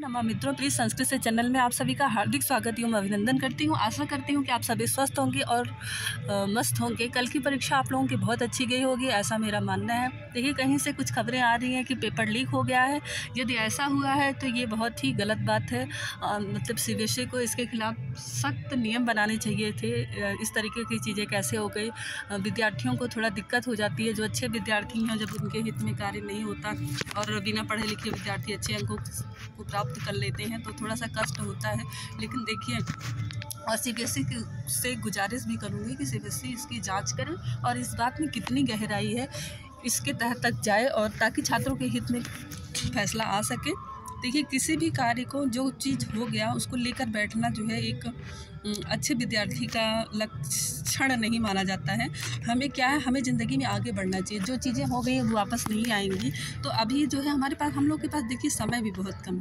नमः मित्रों, प्लीज़ संस्कृत से चैनल में आप सभी का हार्दिक स्वागत एवं अभिनंदन करती हूँ। आशा करती हूँ कि आप सभी स्वस्थ होंगे और मस्त होंगे। कल की परीक्षा आप लोगों की बहुत अच्छी गई होगी, ऐसा मेरा मानना है। देखिए, कहीं से कुछ खबरें आ रही हैं कि पेपर लीक हो गया है। यदि ऐसा हुआ है तो ये बहुत ही गलत बात है। मतलब सीबीएसई को इसके खिलाफ सख्त नियम बनाने चाहिए थे। इस तरीके की चीज़ें कैसे हो गई, विद्यार्थियों को थोड़ा दिक्कत हो जाती है। जो अच्छे विद्यार्थी हैं, जब उनके हित में कार्य नहीं होता और बिना पढ़े लिखे विद्यार्थी अच्छे अंकों को प्राप्त कर लेते हैं तो थोड़ा सा कष्ट होता है। लेकिन देखिए, और सीबीएसई से गुजारिश भी करूँगी कि सीबीएसई इसकी जांच करें और इस बात में कितनी गहराई है इसके तह तक जाए, और ताकि छात्रों के हित में फैसला आ सके। देखिए, किसी भी कार्य को जो चीज़ हो गया उसको लेकर बैठना जो है एक अच्छे विद्यार्थी का लक्षण नहीं माना जाता है। हमें क्या है, हमें ज़िंदगी में आगे बढ़ना चाहिए। जो चीज़ें हो गई वो वापस नहीं आएंगी। तो अभी जो है हमारे पास, हम लोग के पास देखिए समय भी बहुत कम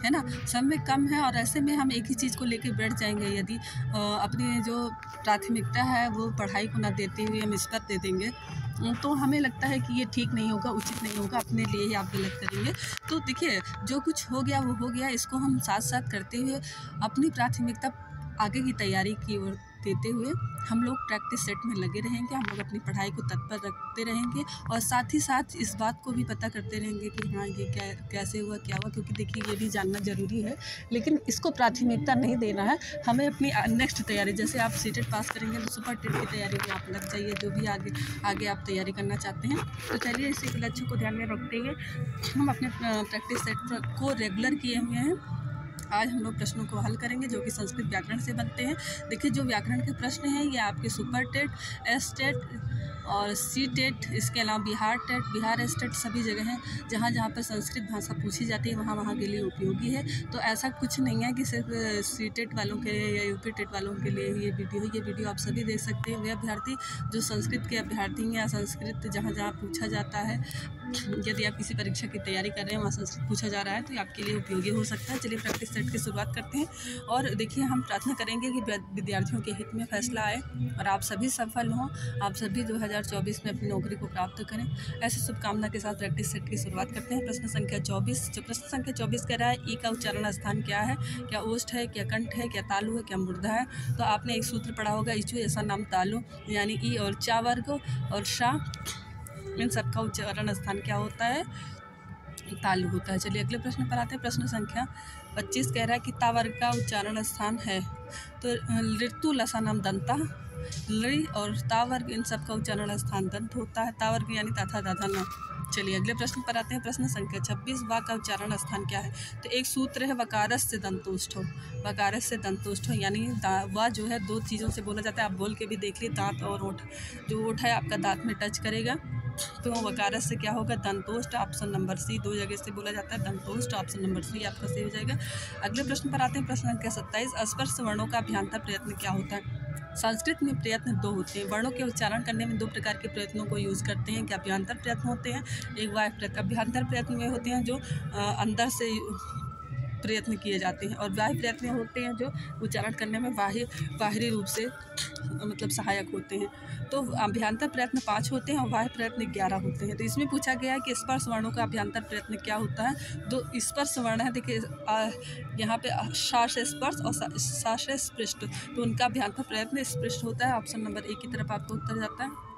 है ना। समय कम है और ऐसे में हम एक ही चीज़ को लेकर बैठ जाएंगे। यदि अपनी जो प्राथमिकता है वो पढ़ाई को ना देते हुए हम इस पर दे देंगे तो हमें लगता है कि ये ठीक नहीं होगा, उचित नहीं होगा, अपने लिए ही आप गलत करेंगे। तो देखिए, जो कुछ हो गया वो हो गया। इसको हम साथ साथ करते हुए अपनी प्राथमिकता आगे की तैयारी की ओर देते हुए हम लोग प्रैक्टिस सेट में लगे रहेंगे। हम लोग अपनी पढ़ाई को तत्पर रखते रहेंगे और साथ ही साथ इस बात को भी पता करते रहेंगे कि हाँ, ये कैसे हुआ, क्या हुआ। क्योंकि देखिए, ये भी जानना ज़रूरी है, लेकिन इसको प्राथमिकता नहीं देना है। हमें अपनी नेक्स्ट तैयारी, जैसे आप सीटेट पास करेंगे तो सुपर टेट की तैयारी में आप लग जाइए, जो भी आगे आप तैयारी करना चाहते हैं। तो चलिए, इसी लक्ष्य को ध्यान में रखते हुए हम अपने प्रैक्टिस सेट को रेगुलर किए हुए हैं। आज हम लोग प्रश्नों को हल करेंगे जो कि संस्कृत व्याकरण से बनते हैं। देखिए, जो व्याकरण के प्रश्न हैं ये आपके सुपर टेट, एस टेट और सी टेट, इसके अलावा बिहार टेट, बिहार स्टेट, सभी जगह हैं जहाँ पर संस्कृत भाषा पूछी जाती है वहाँ के लिए उपयोगी है। तो ऐसा कुछ नहीं है कि सिर्फ सी टेट वालों के या यूपी टेट वालों के लिए ये वीडियो है। ये वीडियो आप सभी देख सकते हैं। वे अभ्यर्थी जो संस्कृत के अभ्यर्थी हैं या संस्कृत जहाँ पूछा जाता है, यदि आप किसी परीक्षा की तैयारी कर रहे हैं वहाँ संस्कृत पूछा जा रहा है तो ये आपके लिए उपयोगी हो सकता है। चलिए, प्रैक्टिस सेट की शुरुआत करते हैं और देखिए, हम प्रार्थना करेंगे कि विद्यार्थियों के हित में फैसला आए और आप सभी सफल हों। आप सभी 2024 में अपनी नौकरी को प्राप्त करें, ऐसी शुभकामना के साथ प्रैक्टिस सेट की शुरुआत करते हैं। प्रश्न संख्या 24। जो प्रश्न संख्या 24 कह रहा है, ई का उच्चारण स्थान क्या है? क्या ओष्ठ है, क्या कंठ है, क्या तालु है, क्या मूर्धा है? तो आपने एक सूत्र पढ़ा होगा, इचु ऐसा नाम तालु, यानी ई और चा वर्ग और शा, इन सबका उच्चारण स्थान क्या होता है? तालु होता है। चलिए, अगले प्रश्न पर आते हैं। प्रश्न संख्या 25 कह रहा है कि ता वर्ग का उच्चारण स्थान है। तो ऋतु लसा नाम दंता, लि और ता वर्ग, इन सब का उच्चारण स्थान दंत होता है। ता वर्ग यानी तथा दादा न। चलिए, अगले प्रश्न पर आते हैं। प्रश्न संख्या 26, वा का उच्चारण स्थान क्या है? तो एक सूत्र है, वकारस से दंतोष्ठो, वकारस से दंतोष्ठो, यानी वा जो है दो चीज़ों से बोला जाता है। आप बोल के भी देख लिए, दांत और ओठ। जो ओठ है आपका दांत में टच करेगा तो वकारस से क्या होगा? दंतोष्ठ। ऑप्शन नंबर सी, दो जगह से बोला जाता है दंतोष्ठ। ऑप्शन नंबर सी आपका सही हो जाएगा। अगले प्रश्न पर आते हैं। प्रश्न संख्या 27, स्पर्श वर्णों का अभ्यांतर प्रयत्न क्या होता है? संस्कृत में प्रयत्न दो होते हैं। वर्णों के उच्चारण करने में दो प्रकार के प्रयत्नों को यूज़ करते हैं। क्या अभ्यांतर प्रयत्न होते हैं? एक बाह्य प्रयत्न। अभ्यांतर प्रयत्न वे होते हैं जो अंदर से प्रयत्न किए जाते हैं, और बाह्य प्रयत्न होते हैं जो उच्चारण करने में बाहरी रूप से मतलब सहायक होते हैं। तो अभ्यांतर प्रयत्न 5 होते हैं और बाह्य प्रयत्न 11 होते हैं। तो इसमें पूछा गया है कि स्पर्श वर्णों का अभ्यांतर प्रयत्न क्या होता है? दो स्पर्श वर्ण है, देखिए यहाँ पे शा से स्पर्श और सा से स्पृष्ट, तो उनका अभ्यांतर प्रयत्न स्पृष्ट होता है। ऑप्शन नंबर ए की तरफ आपका उत्तर जाता है।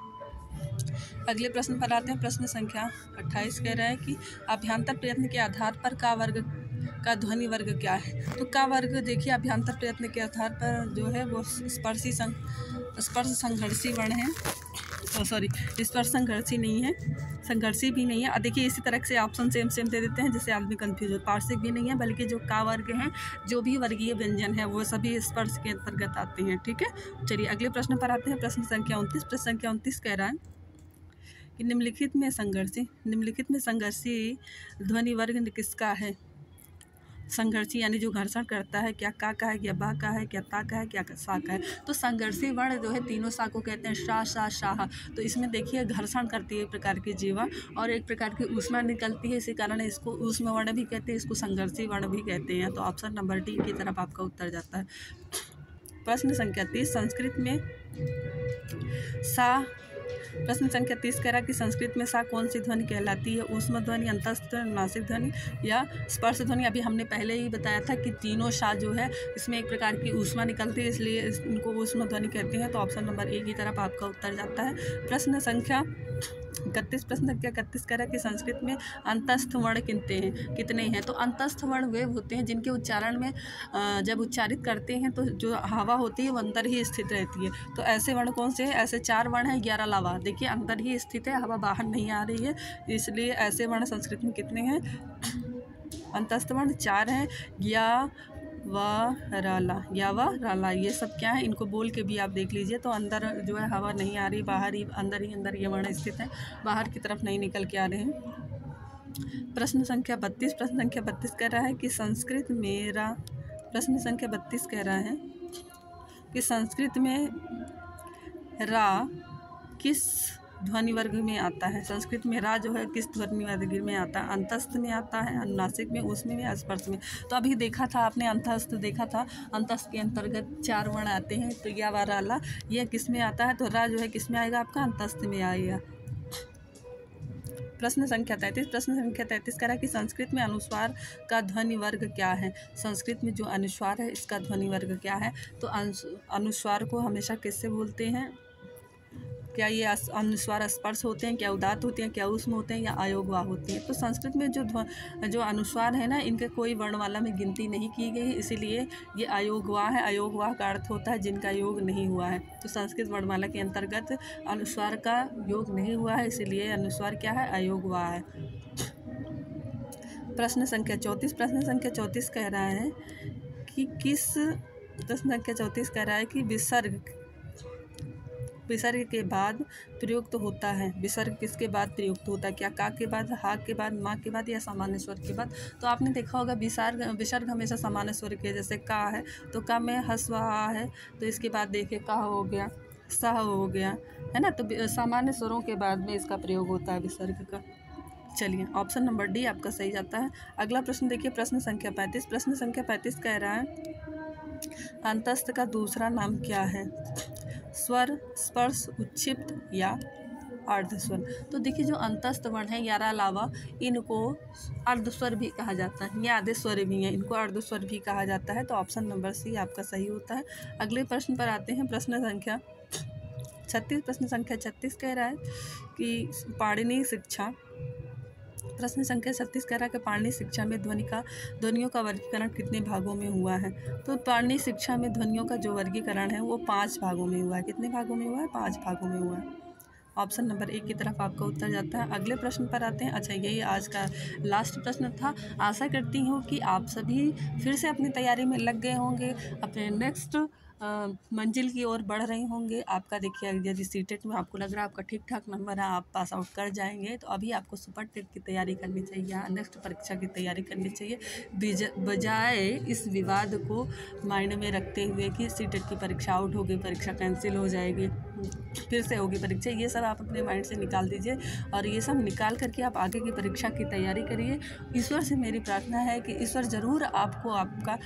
अगले प्रश्न पर आते हैं। प्रश्न संख्या 28 कह रहा है कि अभ्यांतर प्रयत्न के आधार पर का वर्ग का ध्वनि वर्ग क्या है? तो का वर्ग देखिए, अभ्यांतर प्रयत्न के आधार पर जो है वो स्पर्श संघर्षी वर्ण है। सॉरी, स्पर्श संघर्षी नहीं है, संघर्षी भी नहीं है। देखिए, इसी तरह से ऑप्शन सेम दे देते हैं जिससे आदमी कंफ्यूज हो। पार्श्विक भी नहीं है, बल्कि जो का वर्ग हैं, जो भी वर्गीय व्यंजन है वो सभी स्पर्श के अंतर्गत आते हैं। ठीक है, चलिए अगले प्रश्न पर आते हैं। प्रश्न संख्या 29। प्रश्न संख्या 29 कह रहा है कि निम्नलिखित में संघर्षी ध्वनि वर्ग किसका है? संघर्षी यानी जो घर्षण करता है, क्या का है, क्या बा का है, क्या ता का है, क्या सा का है? तो संघर्षी वर्ण जो है तीनों सा को कहते हैं, शा सा शाह। तो इसमें देखिए, घर्षण करती है एक प्रकार की जीवा और एक प्रकार की ऊष्मा निकलती है, इसी कारण इसको ऊष्म वर्ण भी कहते हैं, इसको संघर्षी वर्ण भी कहते हैं। तो ऑप्शन नंबर डी की तरफ आपका उत्तर जाता है। प्रश्न संख्या 30, संस्कृत में सा प्रश्न संख्या 30 कह रहा है कि संस्कृत में सा कौन सी ध्वनि कहलाती है? ऊष्म ध्वनि, अंतस्थ ध्वनि, अनुनासिक ध्वनि या स्पर्श ध्वनि। अभी हमने पहले ही बताया था कि तीनों सा जो है इसमें एक प्रकार की ऊष्मा निकलती है, इसलिए इनको ऊष्म ध्वनि कहते हैं। तो ऑप्शन नंबर ए की तरफ आपका उत्तर जाता है। प्रश्न संख्या 31 कह रहा है कि संस्कृत में अंतस्थ वर्ण कितने हैं? तो अंतस्थ वर्ण वे होते हैं जिनके उच्चारण में जब उच्चारित करते हैं तो जो हवा होती है वो अंदर ही स्थित रहती है। तो ऐसे वर्ण कौन से हैं? ऐसे 4 वर्ण हैं। 11 लावा, देखिए अंदर ही स्थित है, हवा बाहर नहीं आ रही है, इसलिए ऐसे वर्ण संस्कृत में कितने हैं? अंतस्थ वर्ण 4 हैं। या व राला, ये सब क्या है? इनको बोल के भी आप देख लीजिए। तो अंदर जो है हवा नहीं आ रही, बाहर ही अंदर ये वर्ण स्थित है, बाहर की तरफ नहीं निकल के आ रहे हैं। प्रश्न संख्या 32 कह रहा है कि संस्कृत में रा किस ध्वनि वर्ग में आता है? संस्कृत में रा जो है किस ध्वनि वर्ग में आता है? अंतस्थ में आता है, अनुनासिक में, ऊष्म में या स्पर्श में? तो अभी देखा था आपने, अंतस्थ देखा था। अंतस्थ के अंतर्गत 4 वर्ण आते हैं। तो या वा राला ये किस में आता है? तो रा जो है किस में आएगा? आपका अंतस्थ में आएगा। प्रश्न संख्या 33 कह रहा है कि संस्कृत में अनुस्वार का ध्वनि वर्ग क्या है? संस्कृत में जो अनुस्वार है इसका ध्वनि वर्ग क्या है? तो अनुस्वार को हमेशा किससे बोलते हैं? क्या ये अनुस्वार स्पर्श होते हैं, क्या उदात्त होते हैं, क्या ऊष्म होते हैं या अयोगवाह होते हैं? तो संस्कृत में जो अनुस्वार है ना, इनके कोई वर्णमाला में गिनती नहीं की गई, इसीलिए ये अयोगवाह है। अयोगवाह का अर्थ होता है जिनका योग नहीं हुआ है। तो संस्कृत वर्णमाला के अंतर्गत अनुस्वार का योग नहीं हुआ है, इसीलिए अनुस्वार क्या है? अयोगवाह है। प्रश्न संख्या 34 कह रहा है कि विसर्ग के बाद प्रयुक्त होता है। विसर्ग किसके बाद प्रयुक्त होता है? क्या का के बाद, हा के बाद, माँ के बाद या सामान्य स्वर के बाद? तो आपने देखा होगा विसर्ग हमेशा सामान्य स्वर के, जैसे का है तो का में हस्व आ है, तो इसके बाद देखिए का हो गया, सह हो गया, है ना। तो सामान्य स्वरों के बाद में इसका प्रयोग होता है विसर्ग का। चलिए, ऑप्शन नंबर डी आपका सही जाता है। अगला प्रश्न देखिए, प्रश्न संख्या 35 कह रहा है अंतस्थ का दूसरा नाम क्या है? स्वर, स्पर्श, उच्छिप्त या अर्धस्वर? तो देखिए जो अंतस्थ वर्ण है यारा अलावा इनको अर्धस्वर भी कहा जाता है, ये आधे स्वर भी हैं, इनको अर्धस्वर भी कहा जाता है। तो ऑप्शन नंबर सी आपका सही होता है। अगले प्रश्न पर आते हैं, प्रश्न संख्या 36 कह रहा है कि पाणिनि शिक्षा। प्रश्न संख्या 36 कह रहा है कि पाणिनि शिक्षा में ध्वनियों का वर्गीकरण कितने भागों में हुआ है? तो पाणिनि शिक्षा में ध्वनियों का जो वर्गीकरण है वो 5 भागों में हुआ है। कितने भागों में हुआ है? 5 भागों में हुआ है। ऑप्शन नंबर 1 की तरफ आपका उत्तर जाता है। अगले प्रश्न पर आते हैं। अच्छा, यही आज का लास्ट प्रश्न था। आशा करती हूँ कि आप सभी फिर से अपनी तैयारी में लग गए होंगे, अपने नेक्स्ट मंजिल की ओर बढ़ रहे होंगे। आपका देखिए यदि सीटेट में आपको लग रहा है आपका ठीक ठाक नंबर है, आप पास आउट कर जाएंगे, तो अभी आपको सुपर टेट की तैयारी करनी चाहिए, या नेक्स्ट परीक्षा की तैयारी करनी चाहिए, बजाय इस विवाद को माइंड में रखते हुए कि सीटेट की परीक्षा आउट हो गई, परीक्षा कैंसिल हो जाएगी, फिर से होगी परीक्षा। ये सब आप अपने माइंड से निकाल दीजिए और ये सब निकाल करके आप आगे की परीक्षा की तैयारी करिए। ईश्वर से मेरी प्रार्थना है कि ईश्वर ज़रूर आपको आपका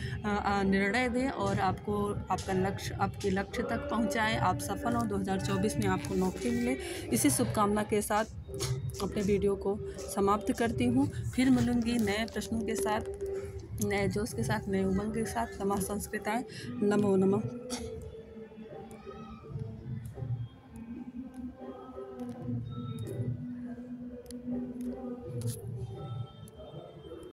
निर्णय दें और आपको आपके लक्ष्य तक पहुंचाएं, आप सफल हों, 2024 में आपको नौकरी मिले। इसी शुभकामना के साथ अपने वीडियो को समाप्त करती हूँ। फिर मिलूँगी नए प्रश्नों के साथ, नए जोश के साथ, नए उमंग के साथ। नमः संस्कृताय, नमो नमः।